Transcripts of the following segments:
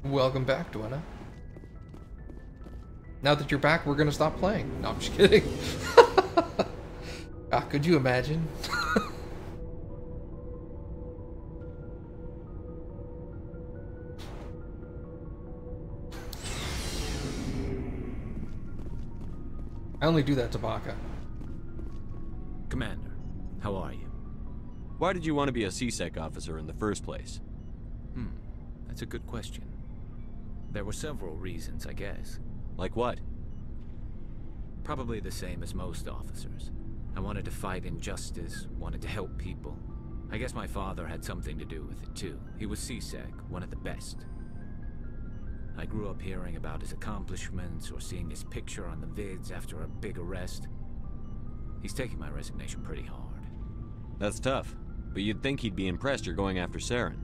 Welcome back, Dwena. Now that you're back, we're gonna stop playing. No, I'm just kidding. Ah, could you imagine? I only do that to Baka. Commander, how are you? Why did you want to be a CSEC officer in the first place? That's a good question. There were several reasons, I guess. Like what? Probably the same as most officers. I wanted to fight injustice, wanted to help people. I guess my father had something to do with it too. He was CSEC, one of the best. I grew up hearing about his accomplishments or seeing his picture on the vids after a big arrest. He's taking my resignation pretty hard. That's tough, but you'd think he'd be impressed you're going after Saren.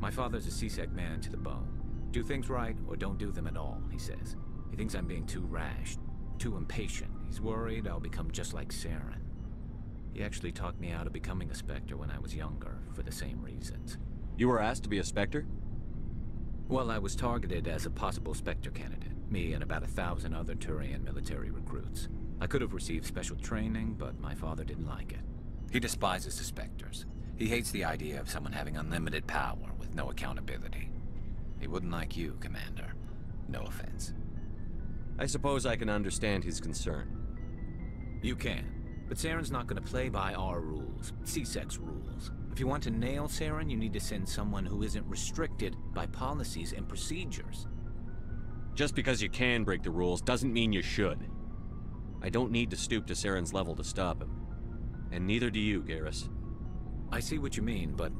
My father's a CSEC man to the bone. Do things right or don't do them at all, he says. He thinks I'm being too rash, too impatient. He's worried I'll become just like Saren. He actually talked me out of becoming a Spectre when I was younger, for the same reasons. You were asked to be a Spectre? Well, I was targeted as a possible Spectre candidate. Me and about 1,000 other Turian military recruits. I could have received special training, but my father didn't like it. He despises the Spectres. He hates the idea of someone having unlimited power with no accountability. He wouldn't like you, Commander. No offense. I suppose I can understand his concern. You can. But Saren's not going to play by our rules, CSEC's rules. If you want to nail Saren, you need to send someone who isn't restricted by policies and procedures. Just because you can break the rules doesn't mean you should. I don't need to stoop to Saren's level to stop him. And neither do you, Garrus. I see what you mean, but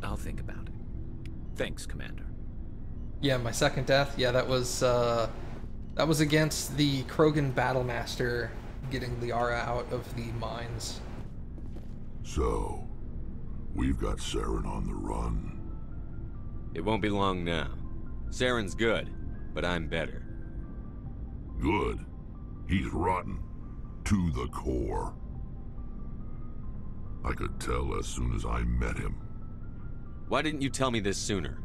I'll think about it. Thanks, Commander. Yeah, my second death. Yeah, that was against the Krogan Battlemaster getting Liara out of the mines. So, we've got Saren on the run. It won't be long now. Saren's good, but I'm better. Good. He's rotten. To the core. I could tell as soon as I met him. Why didn't you tell me this sooner?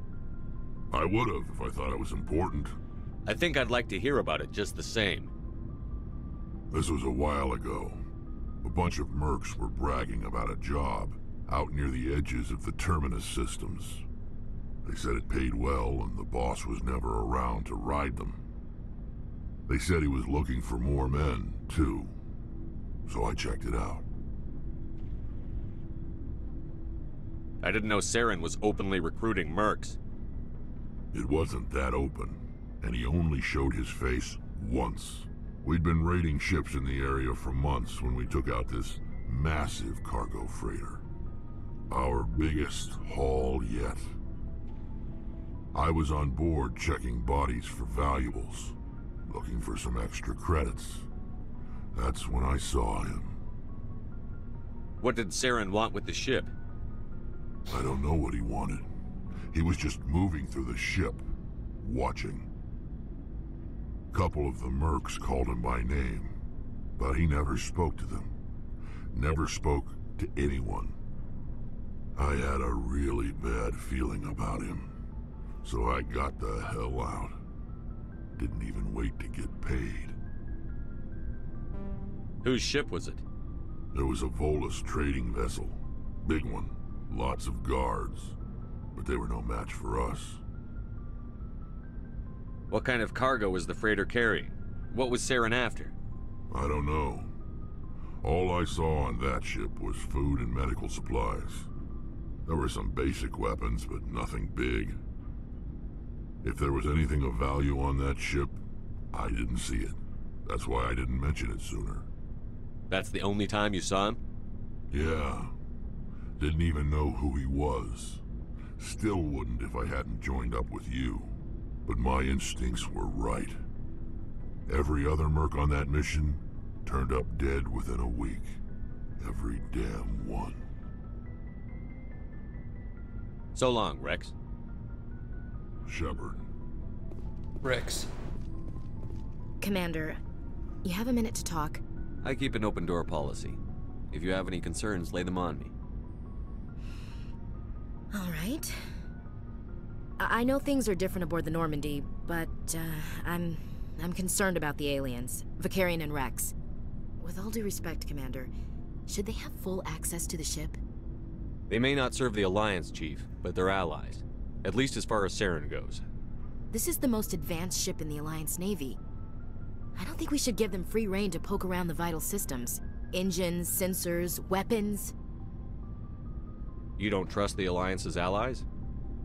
I would have if I thought it was important. I think I'd like to hear about it just the same. This was a while ago. A bunch of mercs were bragging about a job out near the edges of the Terminus systems. They said it paid well and the boss was never around to ride them. They said he was looking for more men, too. So I checked it out. I didn't know Saren was openly recruiting mercs. It wasn't that open, and he only showed his face once. We'd been raiding ships in the area for months when we took out this massive cargo freighter. Our biggest haul yet. I was on board checking bodies for valuables, looking for some extra credits. That's when I saw him. What did Saren want with the ship? I don't know what he wanted. He was just moving through the ship, watching. Couple of the mercs called him by name, but he never spoke to them. Never spoke to anyone. I had a really bad feeling about him, so I got the hell out. Didn't even wait to get paid. Whose ship was it? There was a Volus trading vessel. Big one. Lots of guards. But they were no match for us. What kind of cargo was the freighter carrying? What was Saren after? I don't know. All I saw on that ship was food and medical supplies. There were some basic weapons, but nothing big. If there was anything of value on that ship, I didn't see it. That's why I didn't mention it sooner. That's the only time you saw him? Yeah. Didn't even know who he was. Still wouldn't if I hadn't joined up with you. But my instincts were right. Every other merc on that mission turned up dead within a week. Every damn one. So long, Rex. Shepard. Rex. Commander, you have a minute to talk? I keep an open door policy. If you have any concerns, lay them on me. All right. I know things are different aboard the Normandy, but, I'm concerned about the aliens, Vicarian and Rex. With all due respect, Commander, should they have full access to the ship? They may not serve the Alliance, Chief, but they're allies. At least as far as Saren goes. This is the most advanced ship in the Alliance Navy. I don't think we should give them free rein to poke around the vital systems. Engines, sensors, weapons. You don't trust the Alliance's allies?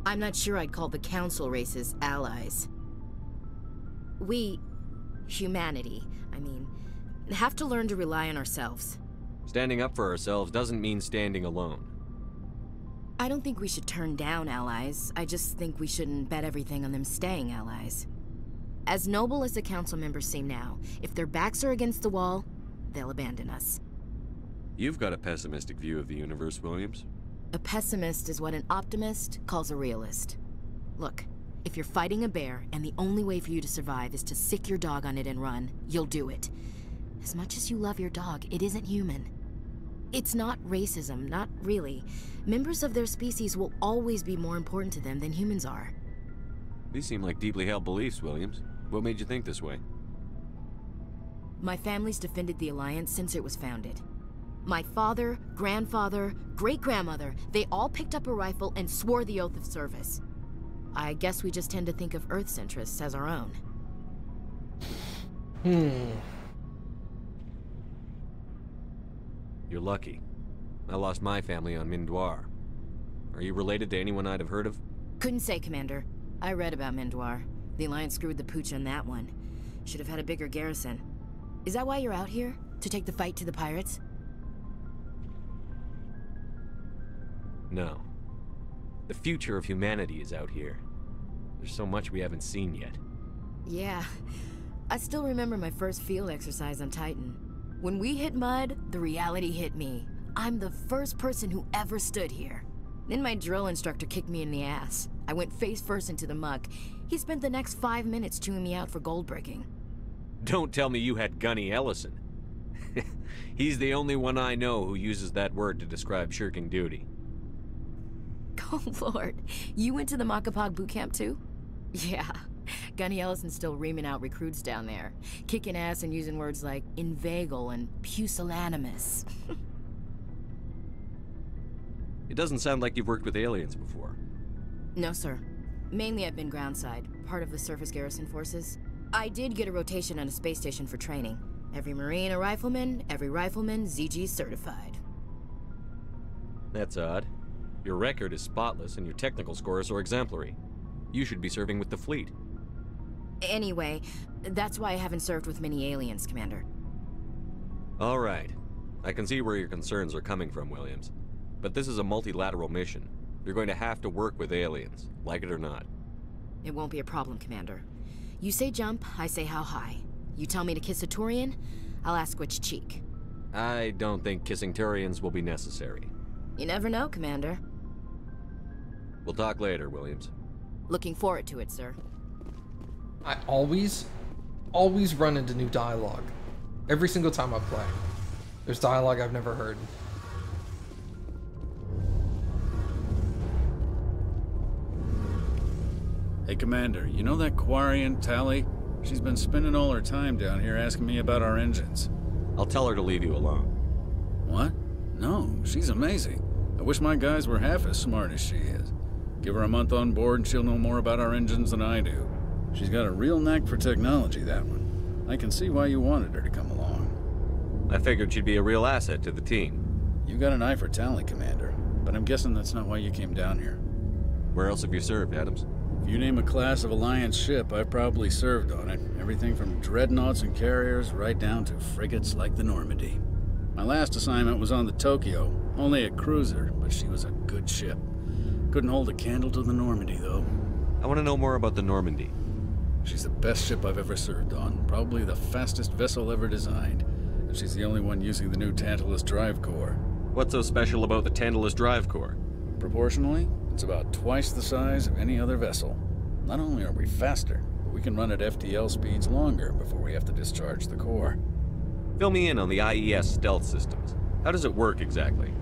I'm not sure I'd call the Council races allies. We, humanity, I mean, have to learn to rely on ourselves. Standing up for ourselves doesn't mean standing alone. I don't think we should turn down allies. I just think we shouldn't bet everything on them staying allies. As noble as the Council members seem now, if their backs are against the wall, they'll abandon us. You've got a pessimistic view of the universe, Williams. A pessimist is what an optimist calls a realist. Look, if you're fighting a bear and the only way for you to survive is to sick your dog on it and run, you'll do it. As much as you love your dog, it isn't human. It's not racism, not really. Members of their species will always be more important to them than humans are. These seem like deeply held beliefs, Williams. What made you think this way? My family's defended the Alliance since it was founded. My father, grandfather, great-grandmother, they all picked up a rifle and swore the oath of service. I guess we just tend to think of Earth's interests as our own. You're lucky. I lost my family on Mindoir. Are you related to anyone I'd have heard of? Couldn't say, Commander. I read about Mindoir. The Alliance screwed the pooch on that one. Should have had a bigger garrison. Is that why you're out here? To take the fight to the pirates? No. The future of humanity is out here. There's so much we haven't seen yet. Yeah. I still remember my first field exercise on Titan. When we hit mud, the reality hit me. I'm the first person who ever stood here. Then my drill instructor kicked me in the ass. I went face first into the muck. He spent the next 5 minutes chewing me out for gold breaking. Don't tell me you had Gunny Ellison. He's the only one I know who uses that word to describe shirking duty. Oh Lord, you went to the Macapog boot camp too? Yeah, Gunny Ellison's still reaming out recruits down there. Kicking ass and using words like inveigle and pusillanimous. It doesn't sound like you've worked with aliens before. No, sir. Mainly I've been groundside, part of the surface garrison forces. I did get a rotation on a space station for training. Every Marine a rifleman, every rifleman ZG certified. That's odd. Your record is spotless and your technical scores are exemplary. You should be serving with the fleet. Anyway, that's why I haven't served with many aliens, Commander. All right. I can see where your concerns are coming from, Williams. But this is a multilateral mission. You're going to have to work with aliens, like it or not. It won't be a problem, Commander. You say jump, I say how high. You tell me to kiss a Turian, I'll ask which cheek. I don't think kissing Turians will be necessary. You never know, Commander. We'll talk later, Williams. Looking forward to it, sir. I always run into new dialogue. Every single time I play. There's dialogue I've never heard. Hey, Commander, you know that Quarian, Tally? She's been spending all her time down here asking me about our engines. I'll tell her to leave you alone. What? No, she's amazing. I wish my guys were half as smart as she is. Give her a month on board and she'll know more about our engines than I do. She's got a real knack for technology, that one. I can see why you wanted her to come along. I figured she'd be a real asset to the team. You got an eye for Tally, Commander, but I'm guessing that's not why you came down here. Where else have you served, Adams? If you name a class of Alliance ship, I've probably served on it. Everything from dreadnoughts and carriers right down to frigates like the Normandy. My last assignment was on the Tokyo, only a cruiser, but she was a good ship. Couldn't hold a candle to the Normandy, though. I want to know more about the Normandy. She's the best ship I've ever served on, probably the fastest vessel ever designed. And she's the only one using the new Tantalus drive core. What's so special about the Tantalus drive core? Proportionally, it's about twice the size of any other vessel. Not only are we faster, but we can run at FTL speeds longer before we have to discharge the core. Fill me in on the IES stealth systems. How does it work exactly?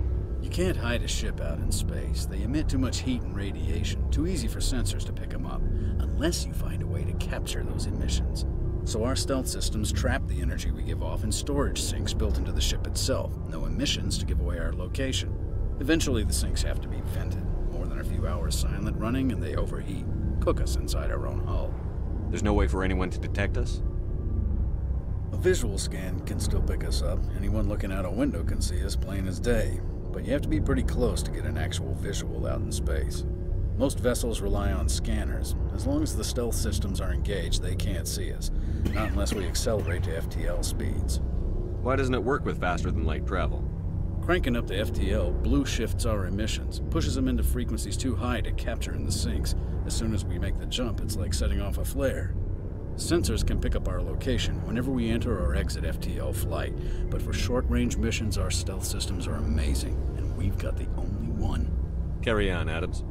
You can't hide a ship out in space. They emit too much heat and radiation, too easy for sensors to pick them up, unless you find a way to capture those emissions. So our stealth systems trap the energy we give off in storage sinks built into the ship itself. No emissions to give away our location. Eventually the sinks have to be vented. More than a few hours silent running and they overheat. Cook us inside our own hull. There's no way for anyone to detect us? A visual scan can still pick us up. Anyone looking out a window can see us plain as day. But you have to be pretty close to get an actual visual out in space. Most vessels rely on scanners. As long as the stealth systems are engaged, they can't see us. Not unless we accelerate to FTL speeds. Why doesn't it work with faster-than-light travel? Cranking up to FTL blue shifts our emissions, pushes them into frequencies too high to capture in the sinks. As soon as we make the jump, it's like setting off a flare. Sensors can pick up our location whenever we enter or exit FTL flight, but for short-range missions, our stealth systems are amazing, and we've got the only one. Carry on, Adams.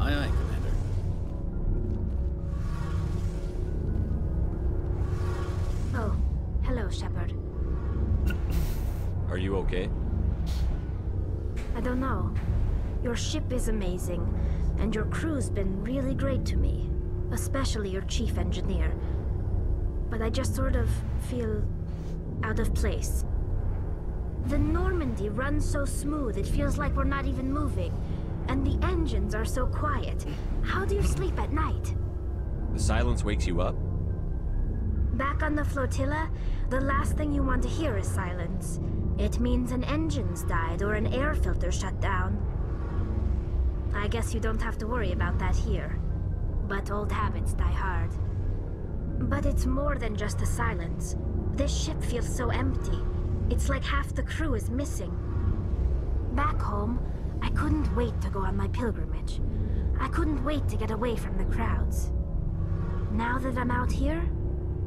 Aye, aye, Commander. Oh, hello, Shepard. Are you okay? I don't know. Your ship is amazing, and your crew's been really great to me. Especially your chief engineer. But I just sort of feel out of place. The Normandy runs so smooth, it feels like we're not even moving. And the engines are so quiet. How do you sleep at night? The silence wakes you up? Back on the flotilla, the last thing you want to hear is silence. It means an engine's died or an air filter shut down. I guess you don't have to worry about that here. But old habits die hard. But it's more than just the silence. This ship feels so empty. It's like half the crew is missing. Back home, I couldn't wait to go on my pilgrimage. I couldn't wait to get away from the crowds. Now that I'm out here,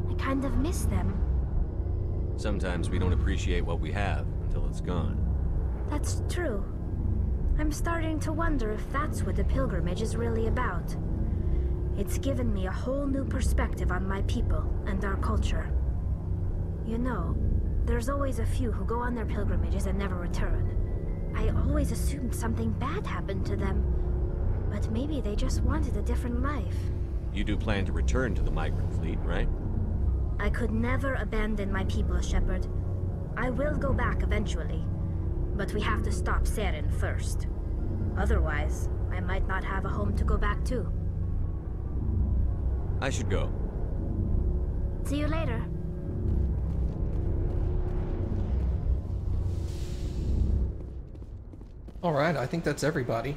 I kind of miss them. Sometimes we don't appreciate what we have until it's gone. That's true. I'm starting to wonder if that's what the pilgrimage is really about. It's given me a whole new perspective on my people and our culture. You know, there's always a few who go on their pilgrimages and never return. I always assumed something bad happened to them, but maybe they just wanted a different life. You do plan to return to the migrant fleet, right? I could never abandon my people, Shepard. I will go back eventually, but we have to stop Saren first. Otherwise, I might not have a home to go back to. I should go. See you later. Alright, I think that's everybody.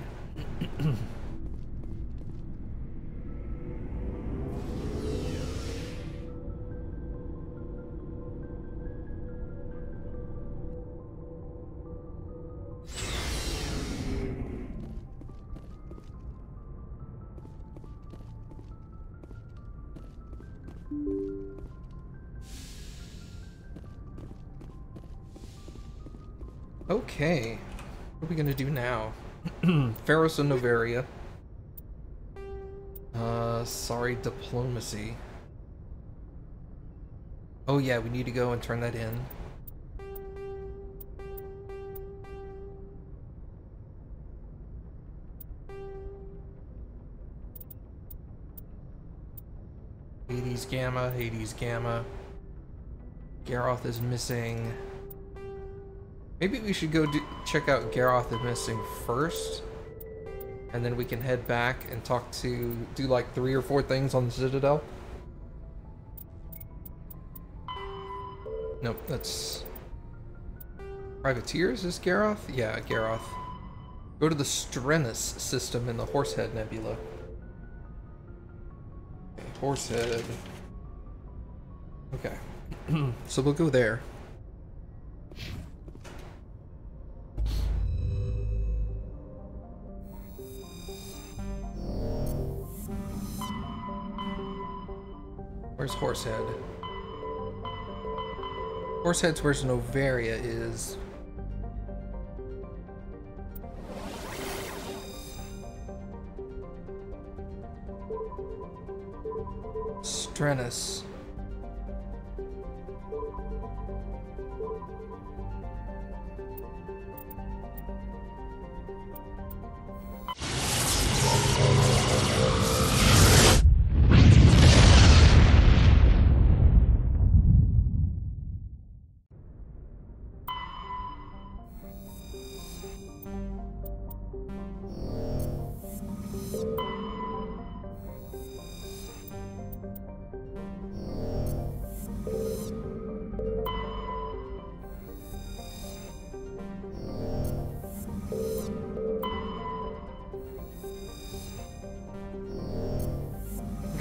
Okay, what are we gonna do now? Ferris and Novaria. Sorry, diplomacy. Oh yeah, we need to go and turn that in. Hades Gamma, Hades Gamma. Garoth is missing. Maybe we should go check out Garoth is missing first, and then we can head back and do like 3 or 4 things on the Citadel. Nope, that's Privateers is Garoth? Yeah, Garoth. Go to the Strenus system in the Horsehead Nebula. Okay, Horsehead. Okay, so we'll go there. Where's Horsehead? Horsehead's where Novaria is. Strenus.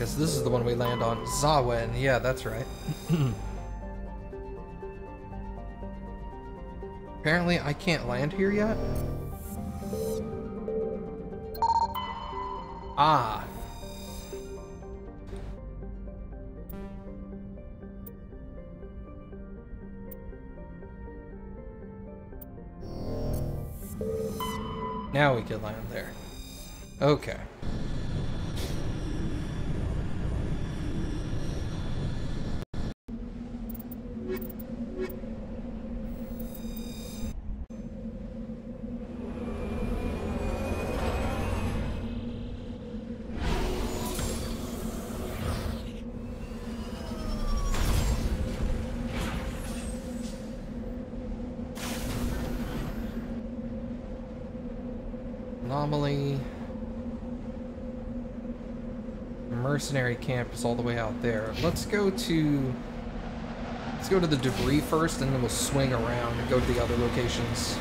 because this is the one we land on. Zawen, yeah, that's right. Apparently, I can't land here yet. Ah. Now we can land there. Okay. Anomaly. Mercenary camp is all the way out there. Let's go to the debris first, and then we'll swing around and go to the other locations.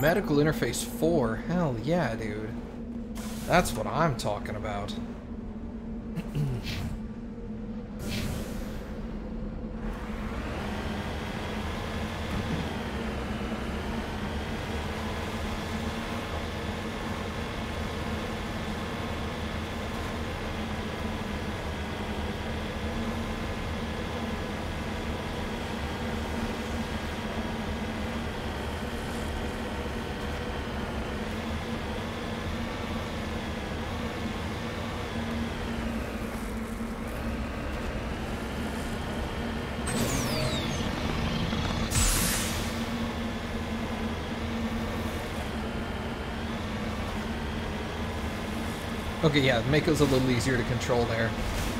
Medical Interface 4. Hell yeah, dude. That's what I'm talking about. Okay, yeah, Mako's a little easier to control there.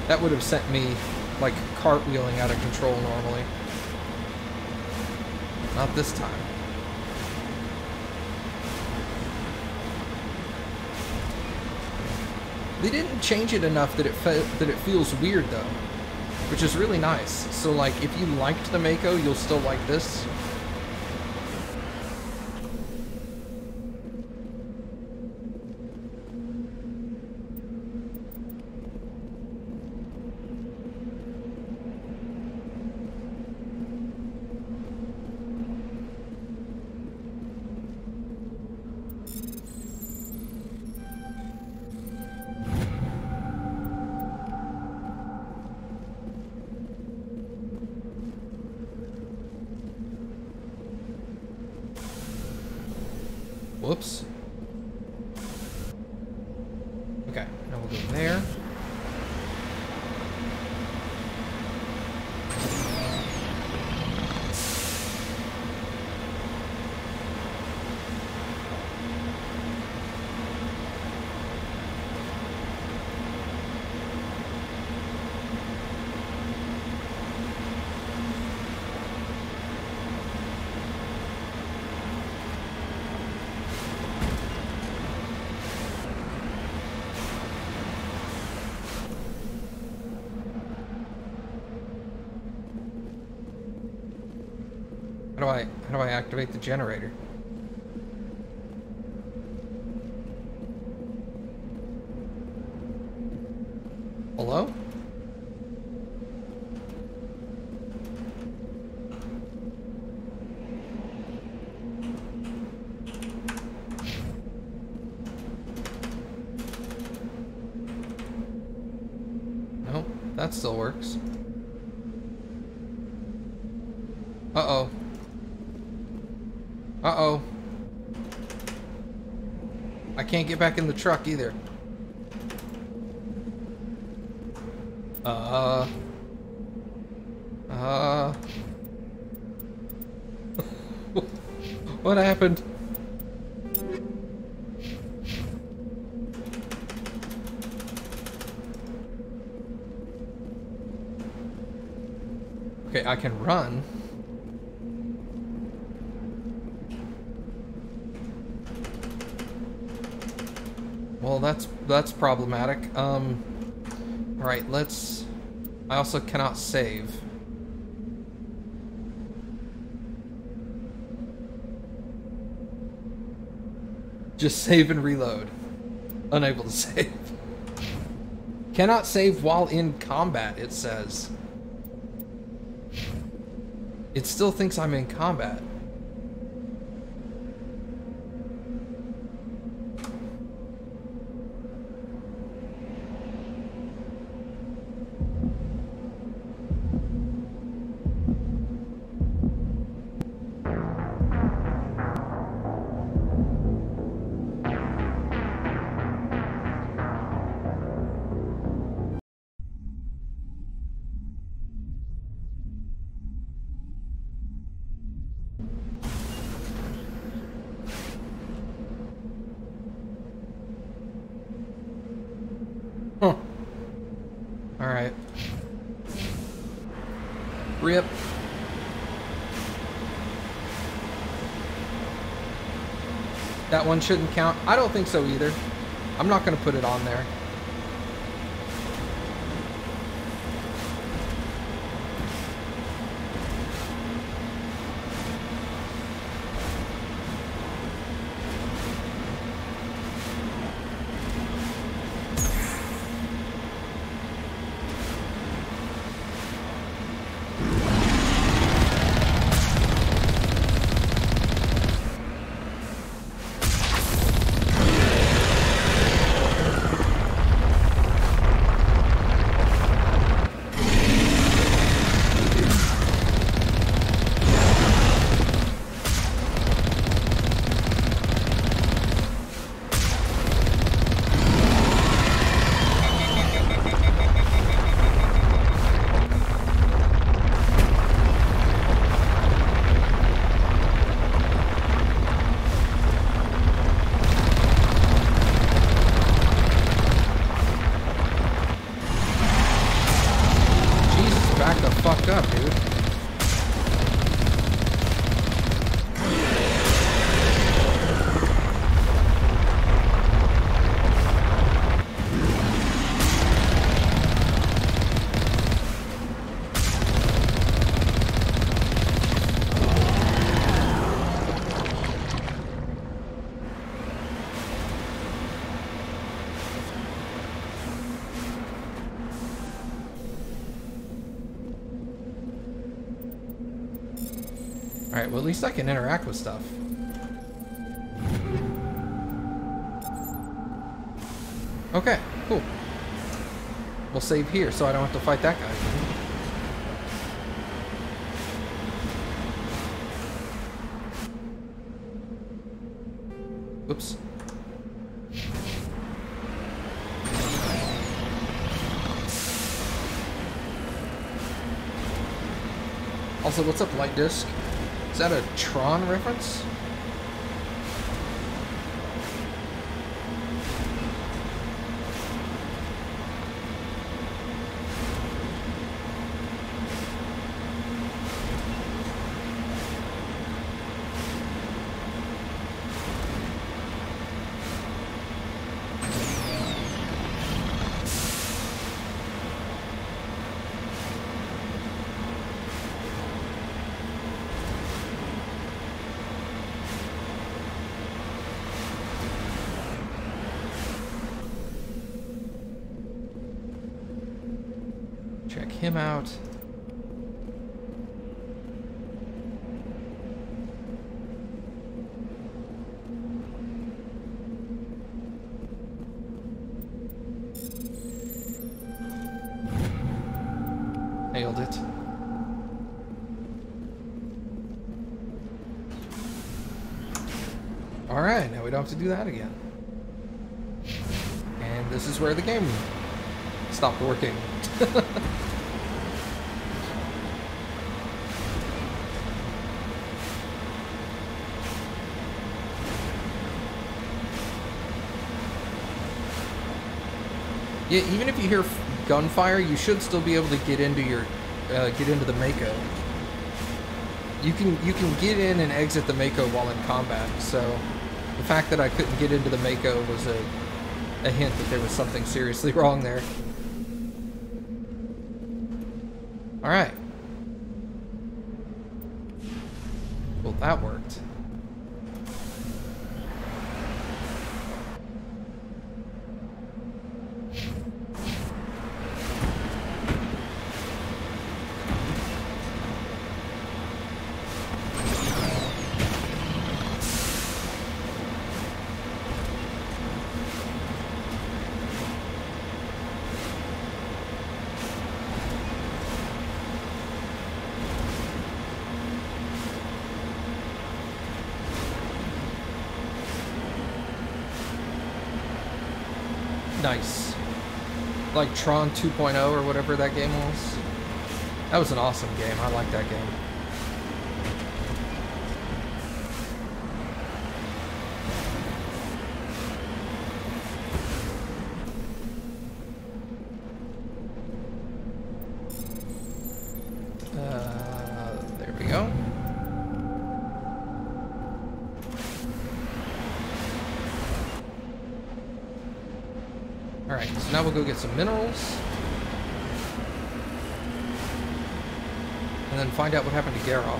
That would have sent me, like, cartwheeling out of control normally. Not this time. They didn't change it enough that it feels weird, though. Which is really nice. So, like, if you liked the Mako, you'll still like this. Whoops. Okay, now we'll go there. How do I activate the generator? Hello? No, that still works. Uh-oh. Uh-oh. I can't get back in the truck either. What happened? Okay, I can run. Well, that's problematic. All right, let's... I also cannot save. Just save and reload. Unable to save. Cannot save while in combat, it says. It still thinks I'm in combat. Huh. Alright. Rip. That one shouldn't count. I don't think so either. I'm not going to put it on there. Fucked up, dude. Alright, well at least I can interact with stuff. Okay, cool. We'll save here so I don't have to fight that guy. Whoops. Also, what's up, Light Disc? Is that a Tron reference? Check him out. Nailed it. Alright, now we don't have to do that again. And this is where the game stopped working. Yeah, even if you hear gunfire, you should still be able to get into your the Mako. You can get in and exit the Mako while in combat. So the fact that I couldn't get into the Mako was a hint that there was something seriously wrong there. All right. Well, that worked. Nice. Like Tron 2.0 or whatever that game was. That was an awesome game. I like that game. There we go. Alright, so now we'll go get some minerals. And then find out what happened to Garoth.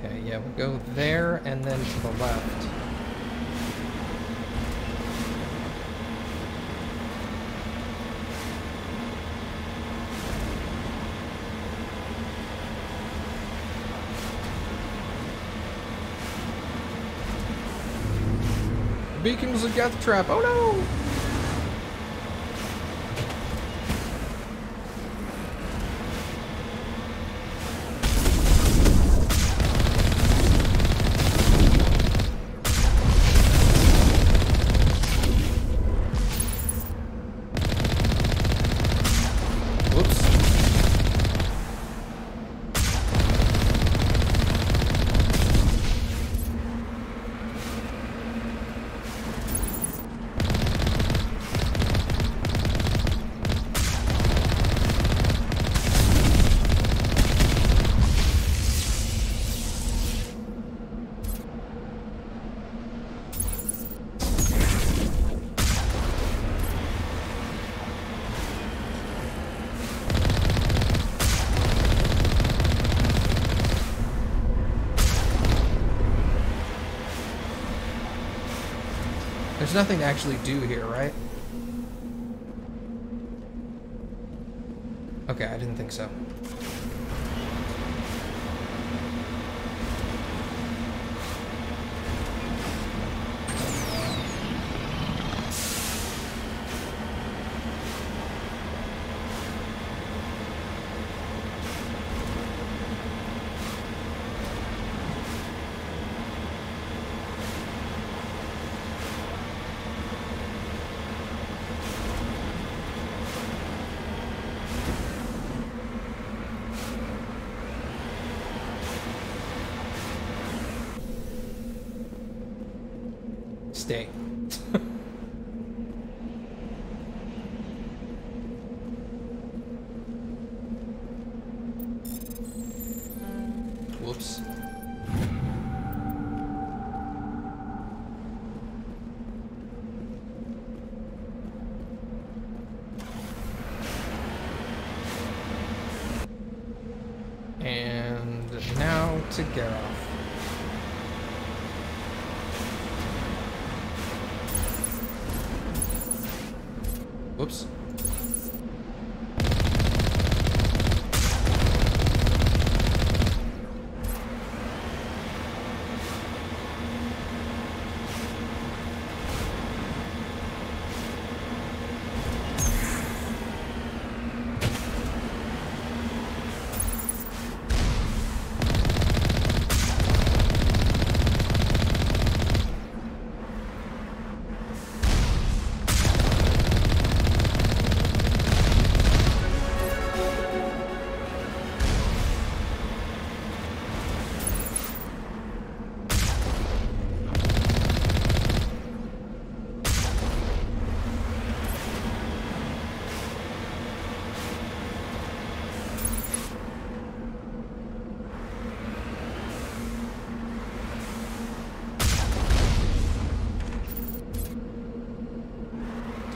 Okay, yeah, we'll go there and then to the left. The beacon's a death trap. Oh no! There's nothing to actually do here, right? Okay, I didn't think so. Stay. Whoops. And now to Garroth. Whoops.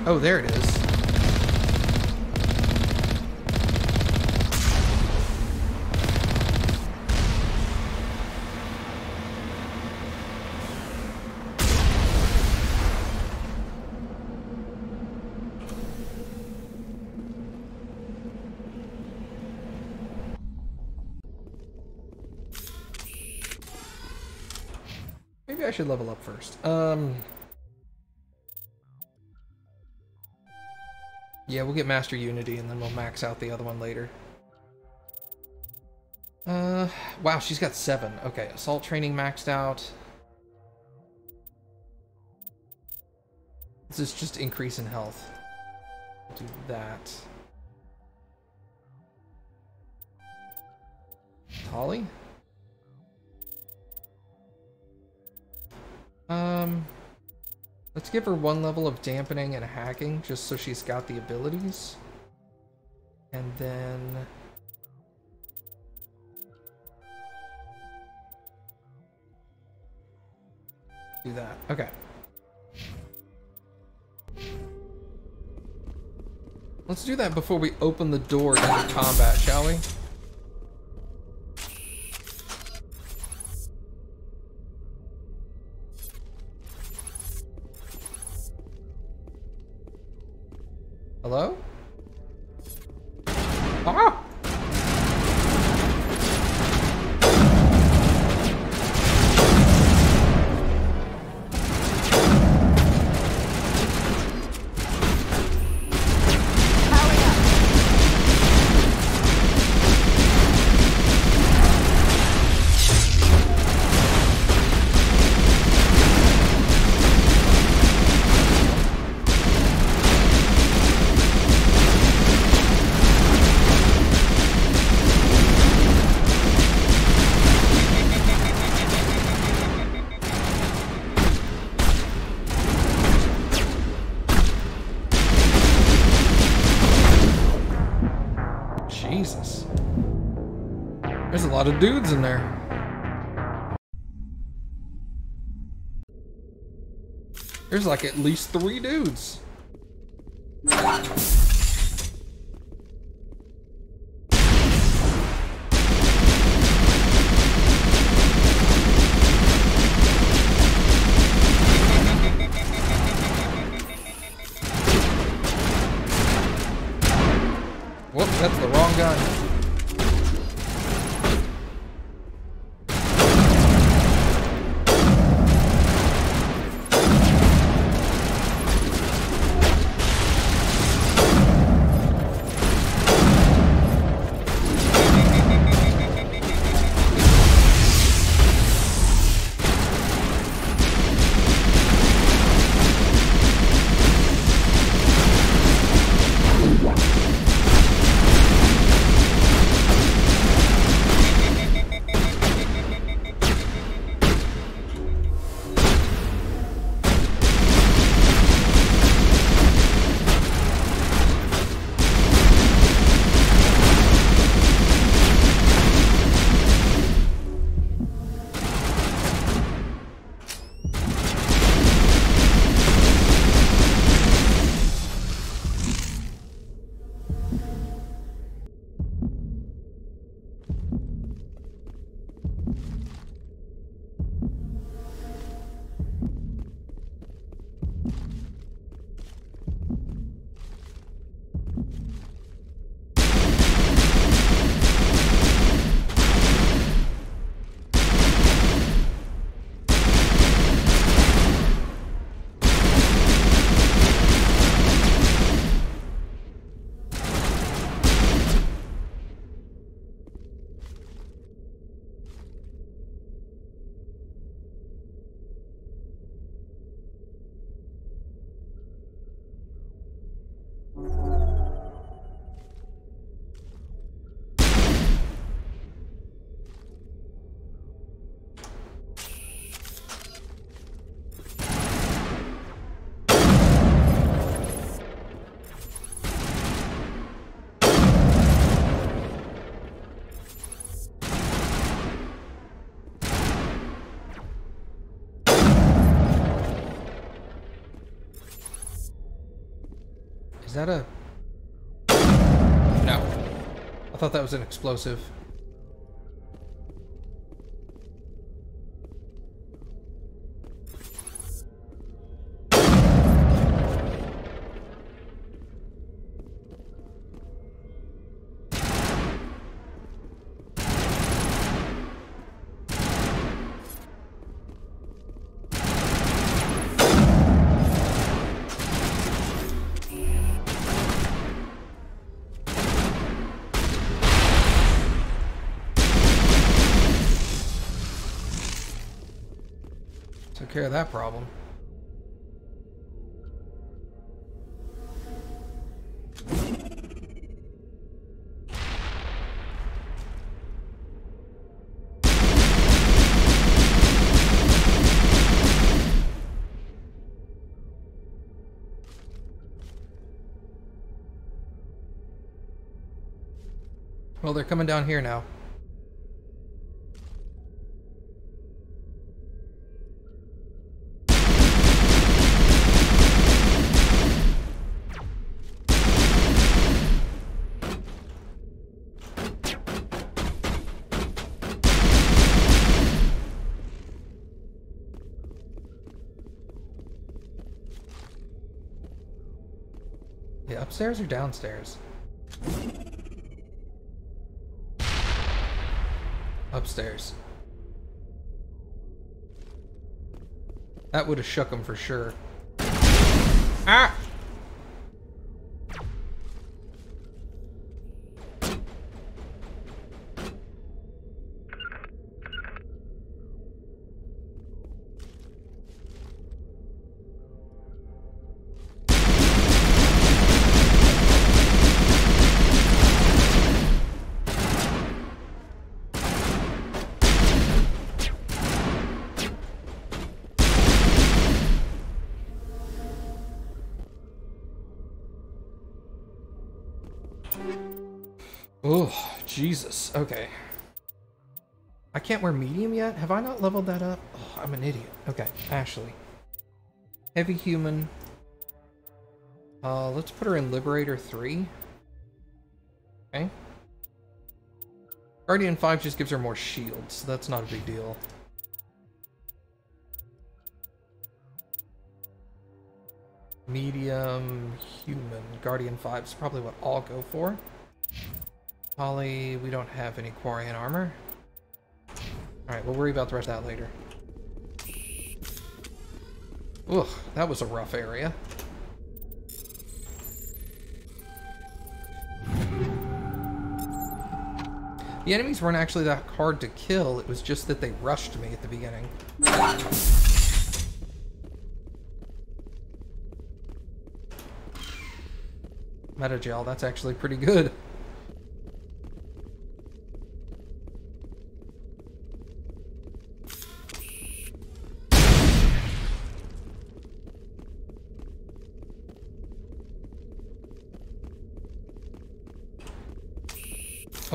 Oh, there it is. Maybe I should level up first. Yeah, we'll get Master Unity and then we'll max out the other one later. Wow, she's got 7. Okay, Assault Training maxed out. This is just increase in health. Do that. Holly? Let's give her 1 level of dampening and hacking, just so she's got the abilities. And then... do that. Okay. Let's do that before we open the door into combat, shall we? Hello? Ah! Jesus. There's a lot of dudes in there. There's like at least 3 dudes. Is that a... No. I thought that was an explosive. Took care of that problem. Well, they're coming down here now. Yeah, upstairs or downstairs? Upstairs. That would have shook him for sure. Ah! Oh, Jesus. Okay. I can't wear medium yet? Have I not leveled that up? Oh, I'm an idiot. Okay, Ashley. Heavy human. Let's put her in Liberator 3. Okay. Guardian 5 just gives her more shields, so that's not a big deal. Medium human. Guardian 5 is probably what I'll go for. Holly, we don't have any Quarian armor. Alright, we'll worry about the rest of that later. Ugh, that was a rough area. The enemies weren't actually that hard to kill, it was just that they rushed me at the beginning. Metagel, that's actually pretty good.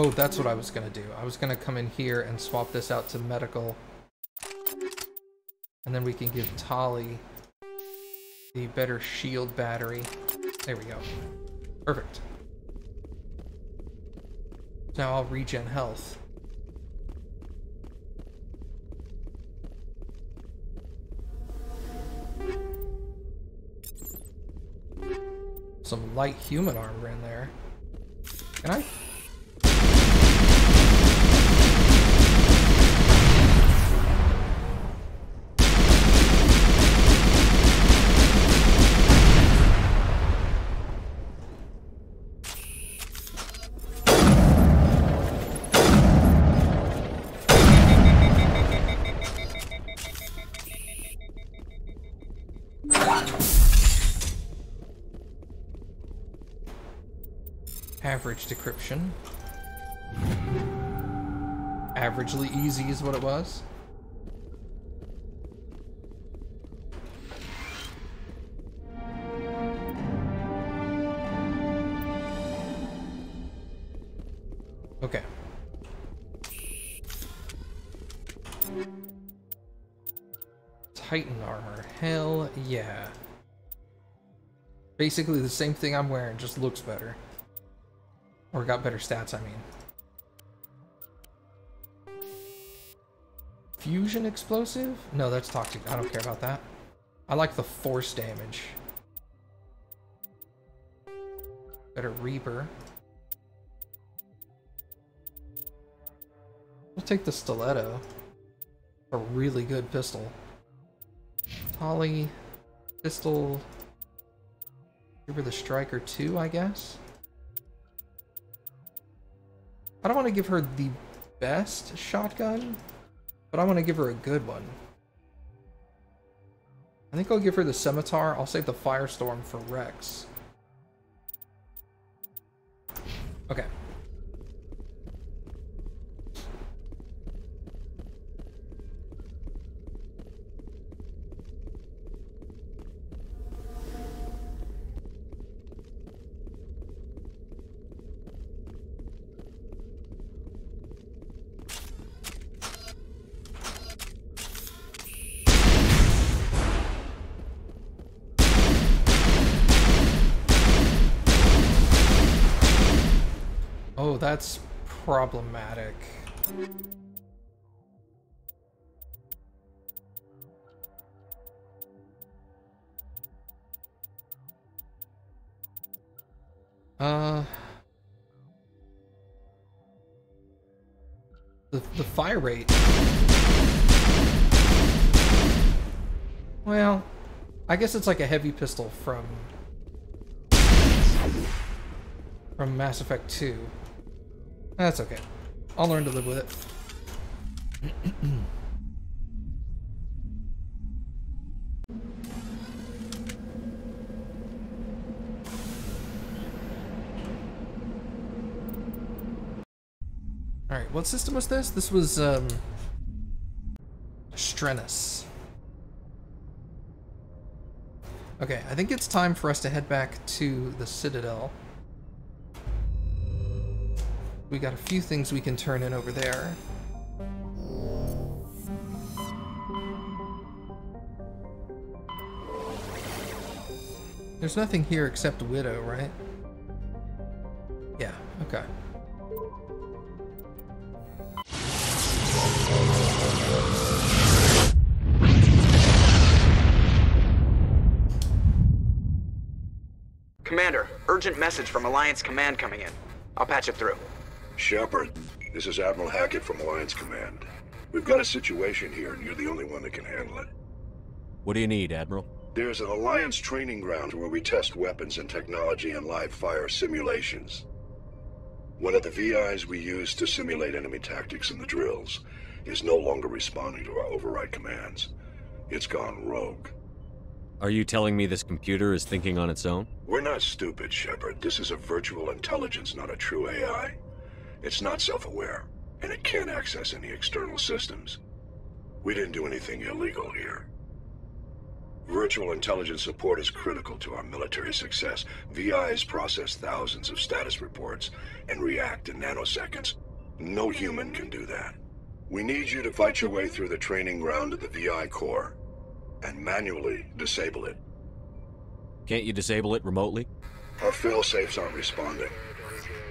Oh, that's what I was gonna do. I was gonna come in here and swap this out to medical. And then we can give Tali the better shield battery. There we go. Perfect. Now I'll regen health. Some light human armor in there. Can I? Average decryption. Averagely easy is what it was. Okay. Titan armor. Hell yeah. Basically the same thing I'm wearing, just looks better. Or got better stats, I mean. Fusion explosive? No, that's toxic. I don't care about that. I like the force damage. Better Reaper. We'll take the stiletto. A really good pistol. Tolly. Pistol. Give her the striker too, I guess. I don't want to give her the best shotgun, but I want to give her a good one. I think I'll give her the scimitar. I'll save the firestorm for Rex. Okay. Oh, that's problematic. The fire rate. Well, I guess it's like a heavy pistol from Mass Effect 2. That's okay. I'll learn to live with it. Alright, what system was this? This was, Strenus. Okay, I think it's time for us to head back to the Citadel. We got a few things we can turn in over there. There's nothing here except Widow, right? Yeah, okay. Commander, urgent message from Alliance Command coming in. I'll patch it through. Shepard, this is Admiral Hackett from Alliance Command. We've got a situation here, and you're the only one that can handle it. What do you need, Admiral? There's an Alliance training ground where we test weapons and technology in live fire simulations. One of the VIs we use to simulate enemy tactics in the drills is no longer responding to our override commands. It's gone rogue. Are you telling me this computer is thinking on its own? We're not stupid, Shepard. This is a virtual intelligence, not a true AI. It's not self-aware, and it can't access any external systems. We didn't do anything illegal here. Virtual intelligence support is critical to our military success. VIs process thousands of status reports and react in nanoseconds. No human can do that. We need you to fight your way through the training ground of the VI core and manually disable it. Can't you disable it remotely? Our fail-safes aren't responding.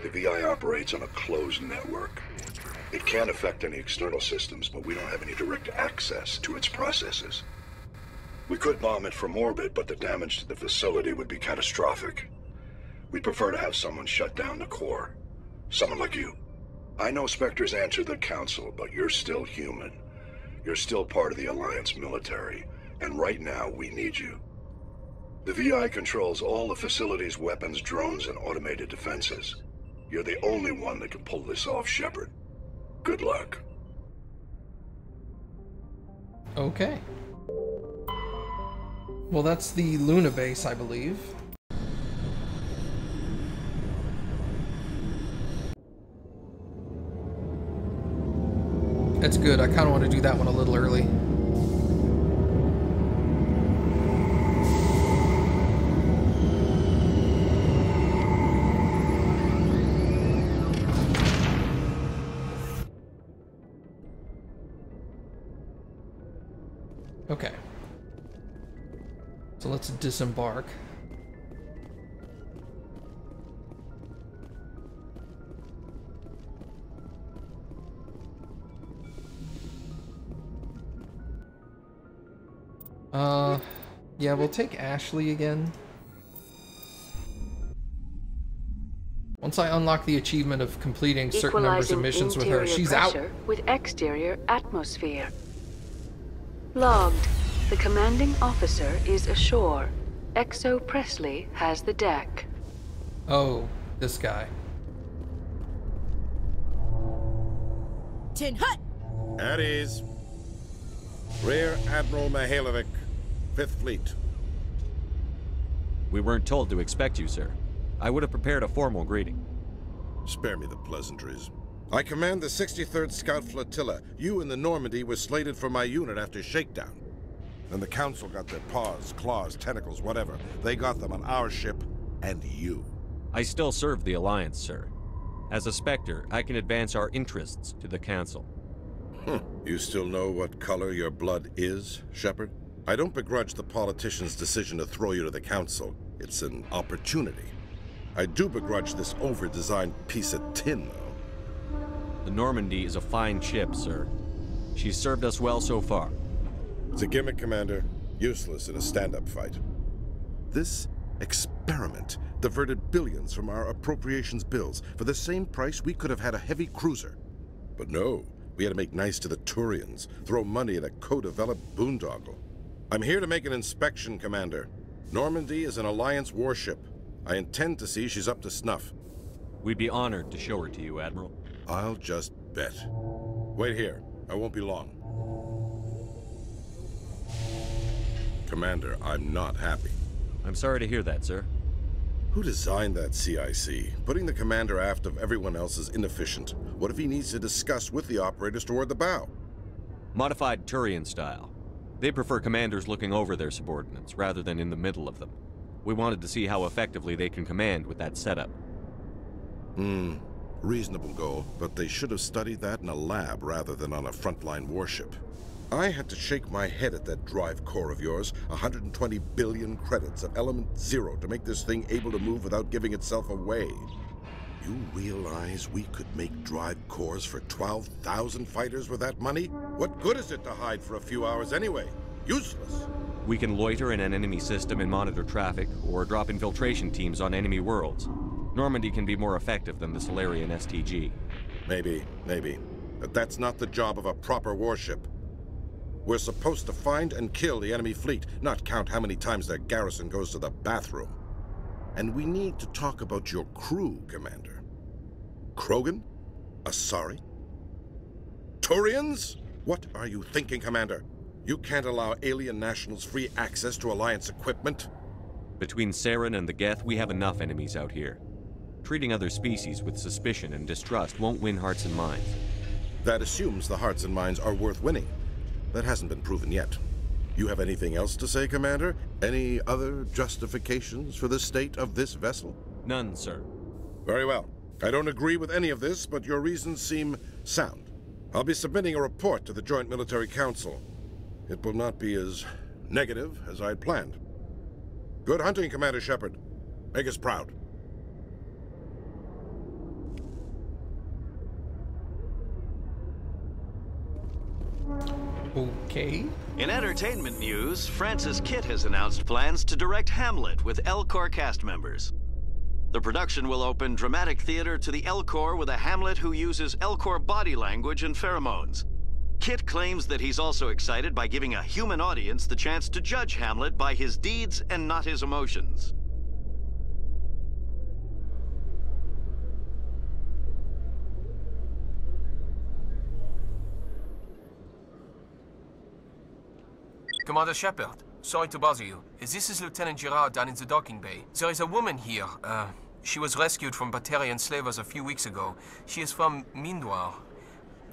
The VI operates on a closed network. It can't affect any external systems, but we don't have any direct access to its processes. We could bomb it from orbit, but the damage to the facility would be catastrophic. We'd prefer to have someone shut down the core. Someone like you. I know Spectres answer the Council, but you're still human. You're still part of the Alliance military, and right now we need you. The VI controls all the facility's weapons, drones, and automated defenses. You're the only one that can pull this off, Shepard. Good luck. Okay. Well, that's the Luna base, I believe. That's good. I kind of want to do that one a little early. Okay. So let's disembark. Yeah, we'll take Ashley again. Once I unlock the achievement of completing certain numbers of missions with her, she's out. With exterior atmosphere. Logged. The commanding officer is ashore. Exo Presley has the deck. Oh, this guy. Tin Hut! At ease. Rear Admiral Mihailovic, 5th Fleet. We weren't told to expect you, sir. I would have prepared a formal greeting. Spare me the pleasantries. I command the 63rd Scout Flotilla. You and the Normandy were slated for my unit after shakedown. Then the Council got their paws, claws, tentacles, whatever. They got them on our ship, and you. I still serve the Alliance, sir. As a Spectre, I can advance our interests to the Council. You still know what color your blood is, Shepard? I don't begrudge the politician's decision to throw you to the Council. It's an opportunity. I do begrudge this over-designed piece of tin, though. The Normandy is a fine ship, sir. She's served us well so far. It's a gimmick, Commander. Useless in a stand-up fight. This experiment diverted billions from our appropriations bills. For the same price, we could have had a heavy cruiser. But no, we had to make nice to the Turians, throw money at a co-developed boondoggle. I'm here to make an inspection, Commander. Normandy is an Alliance warship. I intend to see she's up to snuff. We'd be honored to show her to you, Admiral. I'll just bet. Wait here. I won't be long. Commander, I'm not happy. I'm sorry to hear that, sir. Who designed that CIC? Putting the commander aft of everyone else is inefficient. What if he needs to discuss with the operators toward the bow? Modified Turian style. They prefer commanders looking over their subordinates, rather than in the middle of them. We wanted to see how effectively they can command with that setup. Reasonable goal, but they should have studied that in a lab rather than on a frontline warship. I had to shake my head at that drive core of yours. 120 billion credits at element 0 to make this thing able to move without giving itself away. You realize we could make drive cores for 12,000 fighters with that money? What good is it to hide for a few hours anyway? Useless. We can loiter in an enemy system and monitor traffic, or drop infiltration teams on enemy worlds. Normandy can be more effective than the Solarian STG. Maybe. But that's not the job of a proper warship. We're supposed to find and kill the enemy fleet, not count how many times their garrison goes to the bathroom. And we need to talk about your crew, Commander. Krogan? Asari? Turians? What are you thinking, Commander? You can't allow alien nationals free access to Alliance equipment? Between Saren and the Geth, we have enough enemies out here. Treating other species with suspicion and distrust won't win hearts and minds. That assumes the hearts and minds are worth winning. That hasn't been proven yet. You have anything else to say, Commander? Any other justifications for the state of this vessel? None, sir. Very well. I don't agree with any of this, but your reasons seem sound. I'll be submitting a report to the Joint Military Council. It will not be as negative as I'd planned. Good hunting, Commander Shepard. Make us proud. Okay. In entertainment news, Francis Kitt has announced plans to direct Hamlet with L-Corps cast members. The production will open dramatic theater to the L-Corps with a Hamlet who uses L-Corps body language and pheromones. Kitt claims that he's also excited by giving a human audience the chance to judge Hamlet by his deeds and not his emotions. Commander Shepard, sorry to bother you. This is Lieutenant Girard down in the docking bay. There is a woman here. She was rescued from Batarian slavers a few weeks ago. She is from Mindoir.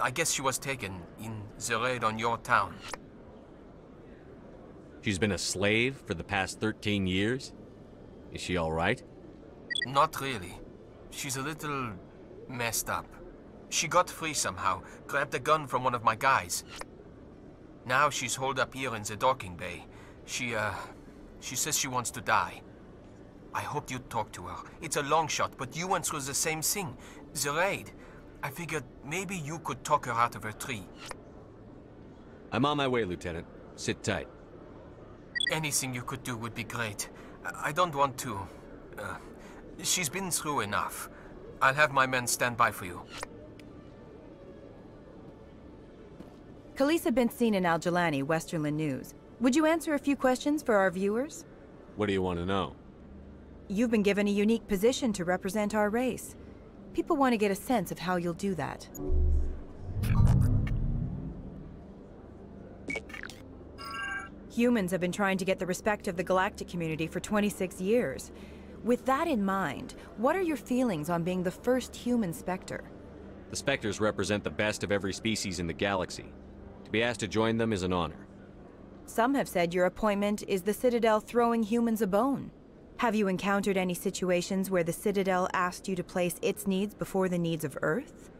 I guess she was taken in the raid on your town. She's been a slave for the past 13 years? Is she all right? Not really. She's a little messed up. She got free somehow, grabbed a gun from one of my guys. Now she's holed up here in the docking bay. She says she wants to die. I hoped you'd talk to her. It's a long shot, but you went through the same thing. The raid. I figured maybe you could talk her out of her tree. I'm on my way, Lieutenant. Sit tight. Anything you could do would be great. I don't want to... she's been through enough. I'll have my men stand by for you. Khaleesa been seen in Al-Jalani, Westerland News. Would you answer a few questions for our viewers? What do you want to know? You've been given a unique position to represent our race. People want to get a sense of how you'll do that. Humans have been trying to get the respect of the galactic community for 26 years. With that in mind, what are your feelings on being the first human Spectre? The Spectres represent the best of every species in the galaxy. To be asked to join them is an honor. Some have said your appointment is the Citadel throwing humans a bone. Have you encountered any situations where the Citadel asked you to place its needs before the needs of Earth?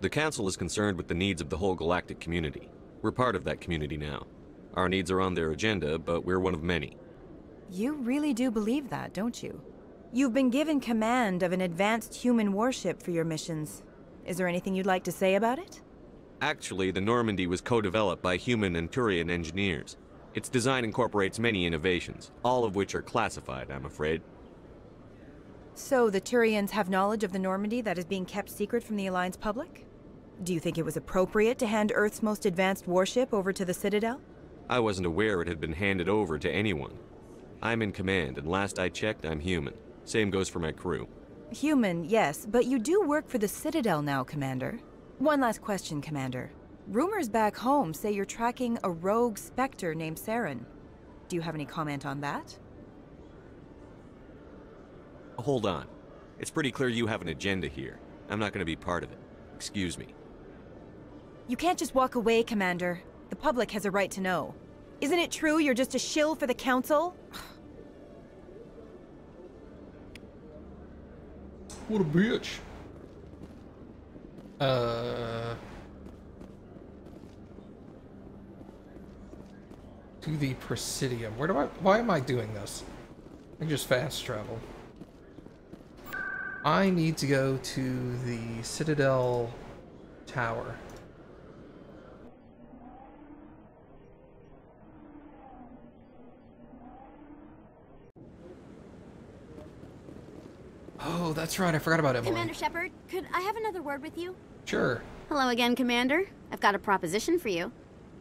The Council is concerned with the needs of the whole galactic community. We're part of that community now. Our needs are on their agenda, but we're one of many. You really do believe that, don't you? You've been given command of an advanced human warship for your missions. Is there anything you'd like to say about it? Actually, the Normandy was co-developed by human and Turian engineers. Its design incorporates many innovations, all of which are classified, I'm afraid. So the Turians have knowledge of the Normandy that is being kept secret from the Alliance public? Do you think it was appropriate to hand Earth's most advanced warship over to the Citadel? I wasn't aware it had been handed over to anyone. I'm in command, and last I checked, I'm human. Same goes for my crew. Human, yes, but you do work for the Citadel now, Commander. One last question, Commander. Rumors back home say you're tracking a rogue Spectre named Saren. Do you have any comment on that? Hold on. It's pretty clear you have an agenda here. I'm not going to be part of it. Excuse me. You can't just walk away, Commander. The public has a right to know. Isn't it true you're just a shill for the Council? What a bitch. To the Presidium. Why am I doing this? I can just fast travel. I need to go to the Citadel Tower. Oh, that's right. I forgot about Emily. Commander Shepard, could I have another word with you? Sure. Hello again, Commander. I've got a proposition for you.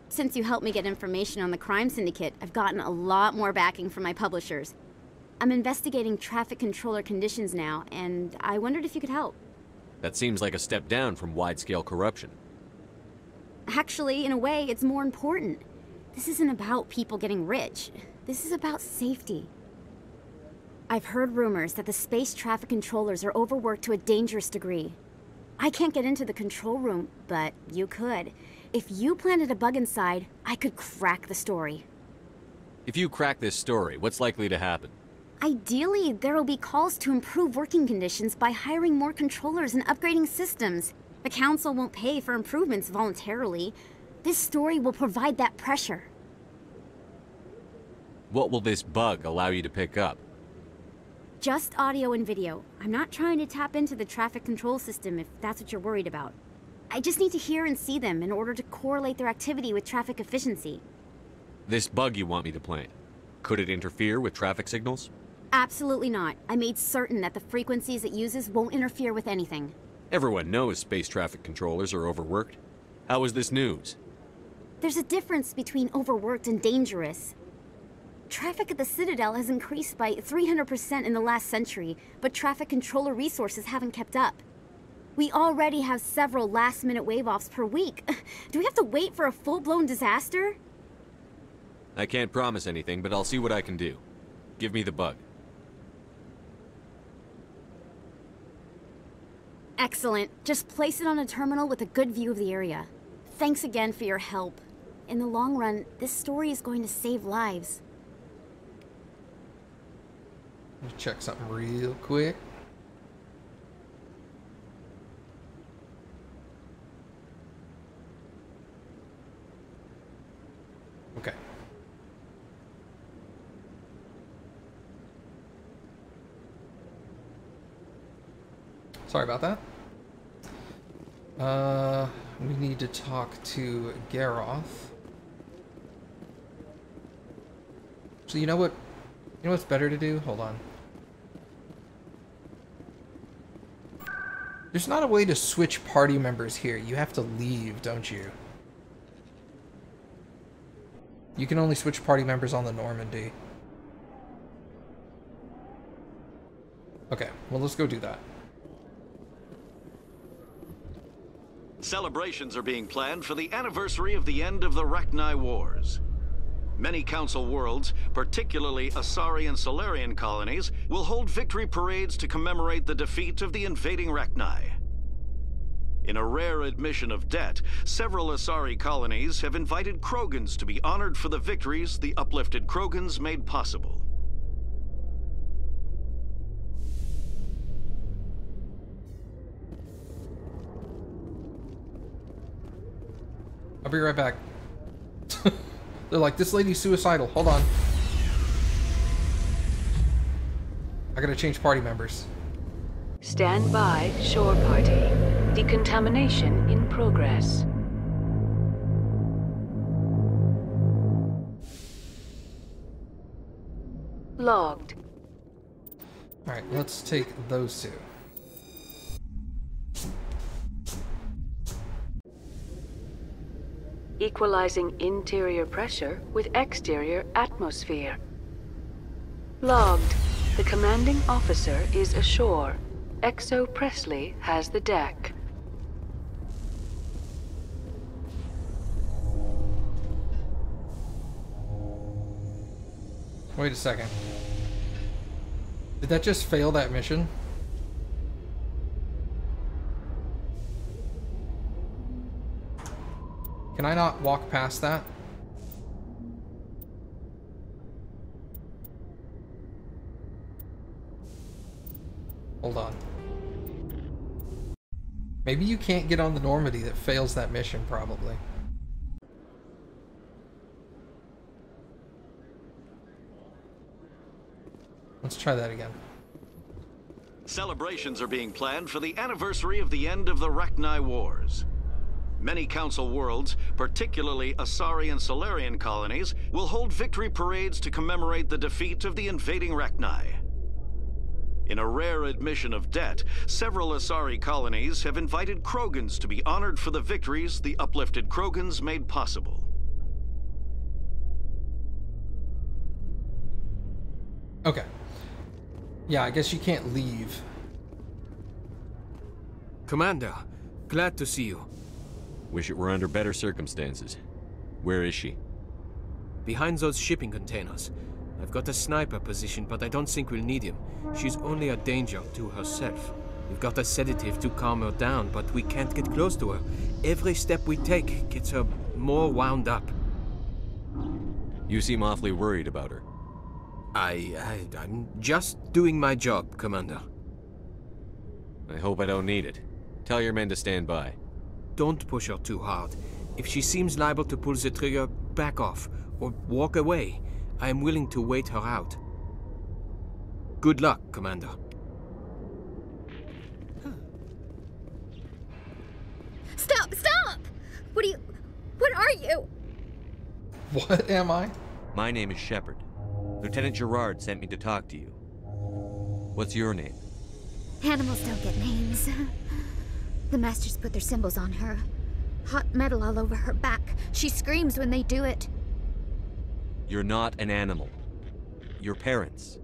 Since you helped me get information on the crime syndicate, I've gotten a lot more backing from my publishers. I'm investigating traffic controller conditions now, and I wondered if you could help. That seems like a step down from wide-scale corruption. Actually, in a way, it's more important. This isn't about people getting rich. This is about safety. I've heard rumors that the space traffic controllers are overworked to a dangerous degree. I can't get into the control room, but you could. If you planted a bug inside, I could crack the story. If you crack this story, what's likely to happen? Ideally, there will be calls to improve working conditions by hiring more controllers and upgrading systems. The Council won't pay for improvements voluntarily. This story will provide that pressure. What will this bug allow you to pick up? Just audio and video. I'm not trying to tap into the traffic control system if that's what you're worried about. I just need to hear and see them in order to correlate their activity with traffic efficiency. This bug you want me to plant, could it interfere with traffic signals? Absolutely not. I made certain that the frequencies it uses won't interfere with anything. Everyone knows space traffic controllers are overworked. How is this news? There's a difference between overworked and dangerous. Traffic at the Citadel has increased by 300% in the last century, but traffic controller resources haven't kept up. We already have several last-minute wave-offs per week. Do we have to wait for a full-blown disaster? I can't promise anything, but I'll see what I can do. Give me the bug. Excellent. Just place it on a terminal with a good view of the area. Thanks again for your help. In the long run, this story is going to save lives. Let me check something real quick. Okay. Sorry about that. We need to talk to Garroth. So you know what? You know what's better to do? Hold on. There's not a way to switch party members here. You have to leave, don't you? You can only switch party members on the Normandy. Okay, well, let's go do that. Celebrations are being planned for the anniversary of the end of the Rachni Wars. Many Council worlds, particularly Asari and Solarian colonies, will hold victory parades to commemorate the defeat of the invading Rachni. In a rare admission of debt, several Asari colonies have invited Krogans to be honored for the victories the uplifted Krogans made possible. I'll be right back. They're like, this lady's suicidal. Hold on. I gotta change party members. Stand by, shore party. Decontamination in progress. Logged. Alright, let's take those two. Equalizing interior pressure with exterior atmosphere. Logged. The commanding officer is ashore. Exo Presley has the deck. Wait a second. Did that just fail that mission? Can I not walk past that? Hold on. Maybe you can't get on the Normandy that fails that mission, probably. Let's try that again. Celebrations are being planned for the anniversary of the end of the Rachni Wars. Many Council worlds, particularly Asari and Solarian colonies, will hold victory parades to commemorate the defeat of the invading Rachni. In a rare admission of debt, several Asari colonies have invited Krogans to be honored for the victories the uplifted Krogans made possible. Okay. Yeah, I guess you can't leave. Commander, glad to see you. Wish it were under better circumstances. Where is she? Behind those shipping containers. I've got a sniper position, but I don't think we'll need him. She's only a danger to herself. We've got a sedative to calm her down, but we can't get close to her. Every step we take gets her more wound up. You seem awfully worried about her. I'm just doing my job, Commander. I hope I don't need it. Tell your men to stand by. Don't push her too hard. If she seems liable to pull the trigger, back off, or walk away. I am willing to wait her out. Good luck, Commander. Stop! Stop! What are you? What am I? My name is Shepard. Lieutenant Gerard sent me to talk to you. What's your name? Animals don't get names. The Masters put their symbols on her. Hot metal all over her back. She screams when they do it. You're not an animal. Your parents.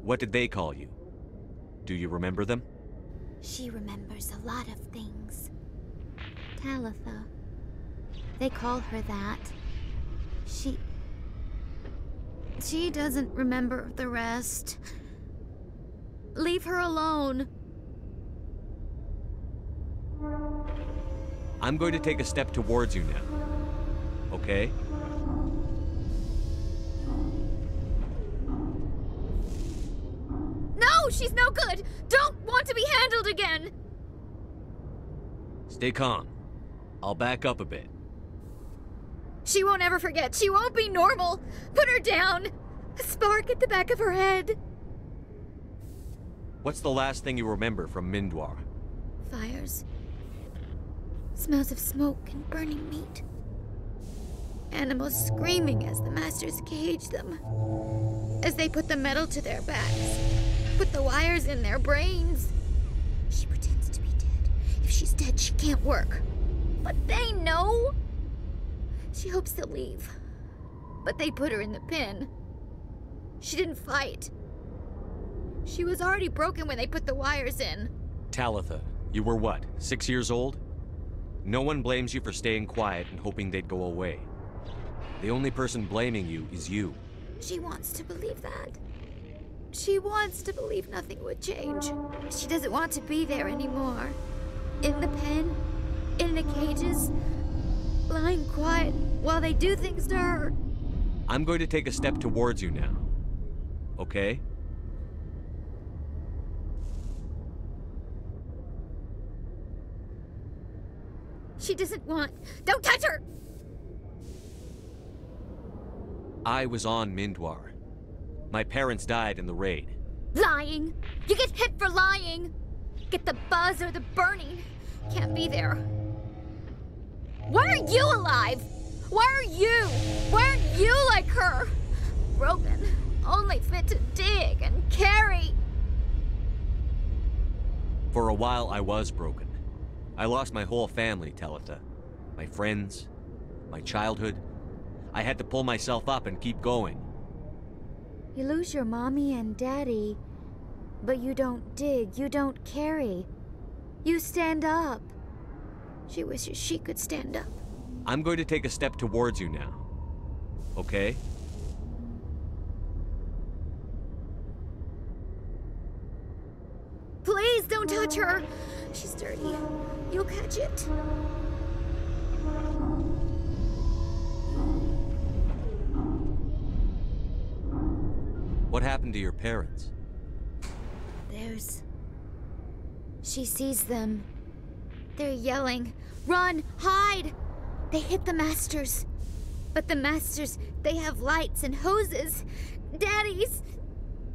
What did they call you? Do you remember them? She remembers a lot of things. Talitha. They call her that. She doesn't remember the rest. Leave her alone. I'm going to take a step towards you now. Okay? No, she's no good! Don't want to be handled again! Stay calm. I'll back up a bit. She won't ever forget. She won't be normal. Put her down. A spark at the back of her head. What's the last thing you remember from Mindwar? Fires. Smells of smoke and burning meat. Animals screaming as the masters cage them. As they put the metal to their backs. Put the wires in their brains. She pretends to be dead. If she's dead, she can't work. But they know. She hopes they'll leave. But they put her in the pen. She didn't fight. She was already broken when they put the wires in. Talitha, you were what, 6 years old? No one blames you for staying quiet and hoping they'd go away. The only person blaming you is you. She wants to believe that. She wants to believe nothing would change. She doesn't want to be there anymore. In the pen, in the cages, lying quiet while they do things to her. I'm going to take a step towards you now. Okay? She doesn't want... Don't touch her! I was on Mindwar. My parents died in the raid. Lying! You get hit for lying! Get the buzz or the burning. Can't be there. Why are you alive? Why are you? Why aren't you like her? Broken. Only fit to dig and carry. For a while, I was broken. I lost my whole family, Talitha. My friends, my childhood. I had to pull myself up and keep going. You lose your mommy and daddy, but you don't dig, you don't carry. You stand up. She wishes she could stand up. I'm going to take a step towards you now. Okay? Please don't touch her. She's dirty. You'll catch it. What happened to your parents? She sees them. They're yelling, "Run! Hide!" They hit the masters. But the masters, they have lights and hoses. Daddy's...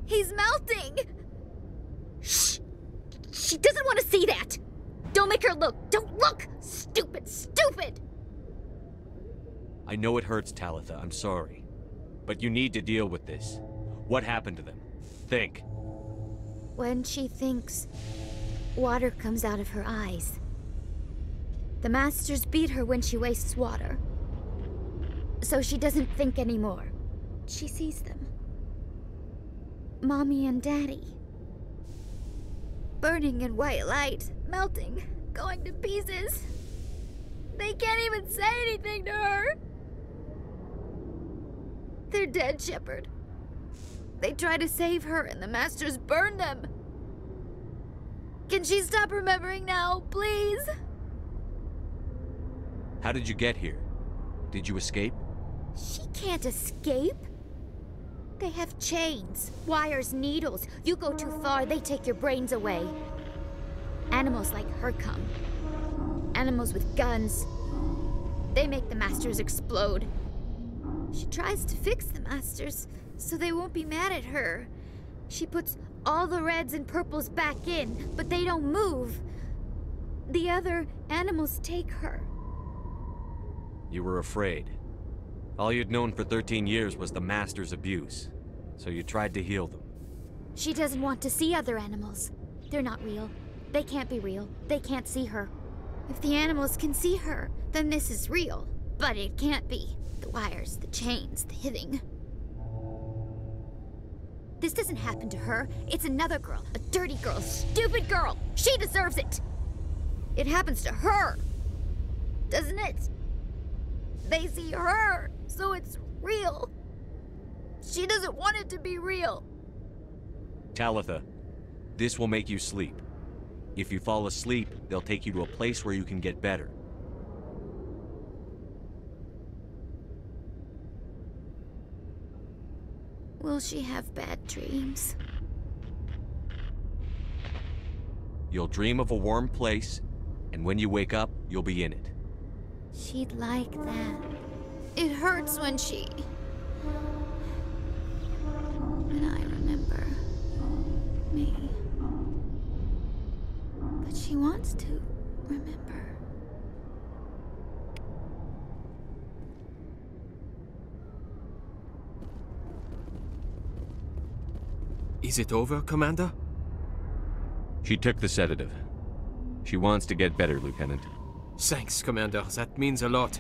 he's melting! Shh! She doesn't want to see that! Don't make her look! Don't look! Stupid, stupid! I know it hurts, Talitha. I'm sorry. But you need to deal with this. What happened to them? Think. When she thinks, water comes out of her eyes. The masters beat her when she wastes water. So she doesn't think anymore. She sees them. Mommy and Daddy. Burning in white light, melting, going to pieces. They can't even say anything to her. They're dead, Shepard. They try to save her and the masters burn them. Can she stop remembering now, please? How did you get here? Did you escape? She can't escape. They have chains, wires, needles. You go too far, they take your brains away. Animals like her come. Animals with guns. They make the masters explode. She tries to fix the masters so they won't be mad at her. She puts all the reds and purples back in, but they don't move. The other animals take her. You were afraid. All you'd known for 13 years was the Master's abuse, so you tried to heal them. She doesn't want to see other animals. They're not real. They can't be real. They can't see her. If the animals can see her, then this is real. But it can't be. The wires, the chains, the hitting. This doesn't happen to her. It's another girl. A dirty girl. A stupid girl. She deserves it. It happens to her. Doesn't it? They see her, so it's real. She doesn't want it to be real. Talitha, this will make you sleep. If you fall asleep, they'll take you to a place where you can get better. Will she have bad dreams? You'll dream of a warm place, and when you wake up, you'll be in it. She'd like that. It hurts when she... when I remember me. But she wants to remember. Is it over, Commander? She took the sedative. She wants to get better, Lieutenant. Thanks, Commander. That means a lot.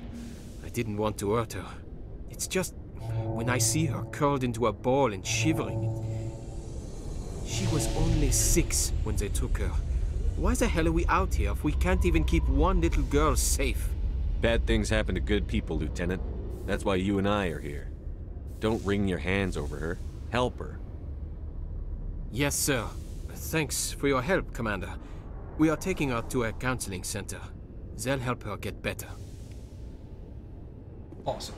I didn't want to hurt her. It's just, when I see her curled into a ball and shivering... She was only 6 when they took her. Why the hell are we out here if we can't even keep one little girl safe? Bad things happen to good people, Lieutenant. That's why you and I are here. Don't wring your hands over her. Help her. Yes, sir. Thanks for your help, Commander. We are taking her to a counseling center. They'll help her get better. Awesome.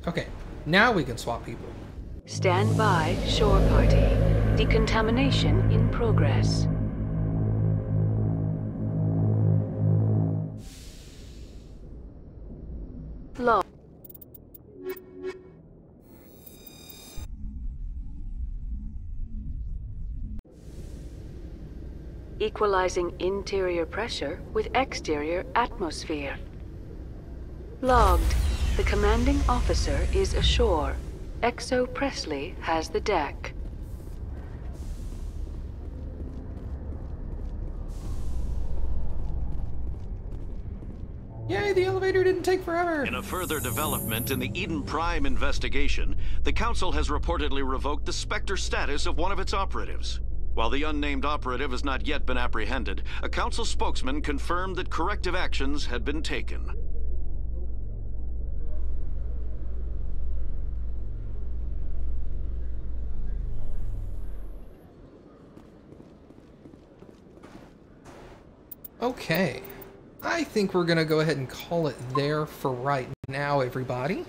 Okay, now we can swap people. Stand by, shore party. Decontamination in progress. Log. Equalizing interior pressure with exterior atmosphere. Logged. The commanding officer is ashore. Exo Presley has the deck. Yay, the elevator didn't take forever! In a further development in the Eden Prime investigation, the Council has reportedly revoked the Spectre status of one of its operatives. While the unnamed operative has not yet been apprehended, a Council spokesman confirmed that corrective actions had been taken. Okay. I think we're gonna go ahead and call it there for right now, everybody.